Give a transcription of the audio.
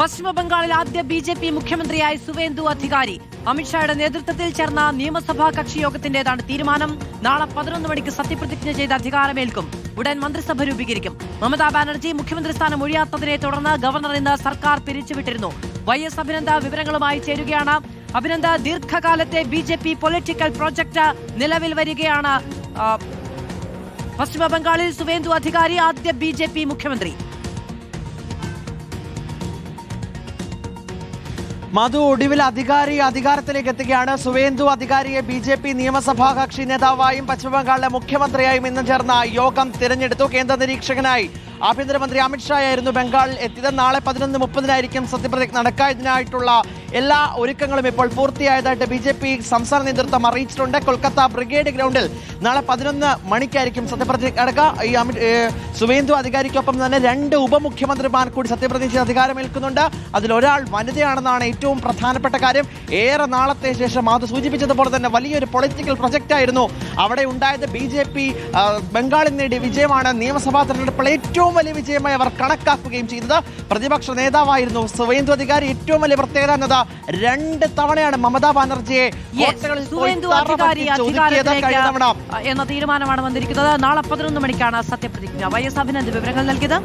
പശ്ചിമ ബംഗാളിൽ ആദ്യ ബി.ജെ.പി. മുഖ്യമന്ത്രിയായി സുവേന്ദു അധികാരി. അമിത്ഷായുടെ നേതൃത്വത്തിൽ ചേർന്ന നിയമസഭാ കക്ഷി യോഗത്തിന്റേതാണ് തീരുമാനം. നാളെ 11 മണിക്ക് സത്യപ്രതിജ്ഞ ചെയ്ത് അധികാരമേൽക്കും. ഉടൻ മന്ത്രിസഭ രൂപീകരിക്കും. മമതാ ബാനർജി മുഖ്യമന്ത്രി സ്ഥാനം ഒഴിയാത്തതിനെ തുടർന്ന് ഗവർണർ ഇന്ന് സർക്കാർ പിരിച്ചുവിട്ടിരുന്നു. YS അഭിനന്ദ വിവരങ്ങളുമായി ചേരുകയാണ്. അഭിനന്ദ, ദീർഘകാലത്തെ ബി.ജെ.പി. പൊളിറ്റിക്കൽ പ്രോജക്ട് നിലവിൽ വരികയാണ്. പശ്ചിമ ബംഗാളിൽ സുവേന്ദു അധികാരി ആദ്യ ബി.ജെ.പി. മുഖ്യമന്ത്രി. മധു, ഒടുവിൽ അധികാരത്തിലേക്ക് എത്തുകയാണ്. സുവേന്ദു അധികാരിയെ ബി.ജെ.പി. നിയമസഭാ കക്ഷി നേതാവായും പശ്ചിമബംഗാളിലെ മുഖ്യമന്ത്രിയായും ഇന്ന് ചേർന്ന യോഗം തിരഞ്ഞെടുത്തു. കേന്ദ്ര നിരീക്ഷകനായി ആഭ്യന്തരമന്ത്രി അമിത്ഷായായിരുന്നു ബംഗാളിൽ എത്തിയത്. നാളെ 11:30 സത്യപ്രതിജ്ഞ നടക്കുക. ഇതിനായിട്ടുള്ള എല്ലാ ഒരുക്കങ്ങളും ഇപ്പോൾ പൂർത്തിയായതായിട്ട് ബി.ജെ.പി. സംസ്ഥാന നേതൃത്വം അറിയിച്ചിട്ടുണ്ട്. കൊൽക്കത്ത ബ്രിഗേഡ് ഗ്രൗണ്ടിൽ നാളെ 11 മണിക്കായിരിക്കും സത്യപ്രതിജ്ഞ നടക്കുക. സുവേന്ദു അധികാരിക്കൊപ്പം തന്നെ 2 ഉപമുഖ്യമന്ത്രിമാർ കൂടി സത്യപ്രതിജ്ഞ അധികാരമേൽക്കുന്നുണ്ട്. അതിലൊരാൾ വനിതയാണെന്നാണ് ഏറ്റവും പ്രധാനപ്പെട്ട കാര്യം. ഏറെ നാളത്തെ ശേഷം അത് സൂചിപ്പിച്ചതുപോലെ തന്നെ വലിയൊരു പൊളിറ്റിക്കൽ പ്രൊജക്റ്റ് ആയിരുന്നു അവിടെ ഉണ്ടായത്. ബി.ജെ.പി. ബംഗാളിൽ നേടിയ വിജയമാണ് നിയമസഭാ തെരഞ്ഞെടുപ്പിൽ ഏറ്റവും വലിയ വിജയമായി അവർ കണക്കാക്കുകയും ചെയ്തത്. പ്രതിപക്ഷ നേതാവായിരുന്നു സുവേന്ദു അധികാരി. ഏറ്റവും വലിയ പ്രത്യേകത എന്നത് 2 തവണയാണ് മമതാ ബാനർജിയെ എന്ന തീരുമാനമാണ് വന്നിരിക്കുന്നത്. നാളെ 11 മണിക്കാണ് സത്യപ്രതിജ്ഞ. YS അഭിനന്ദ് വിവരങ്ങൾ നൽകിയത്.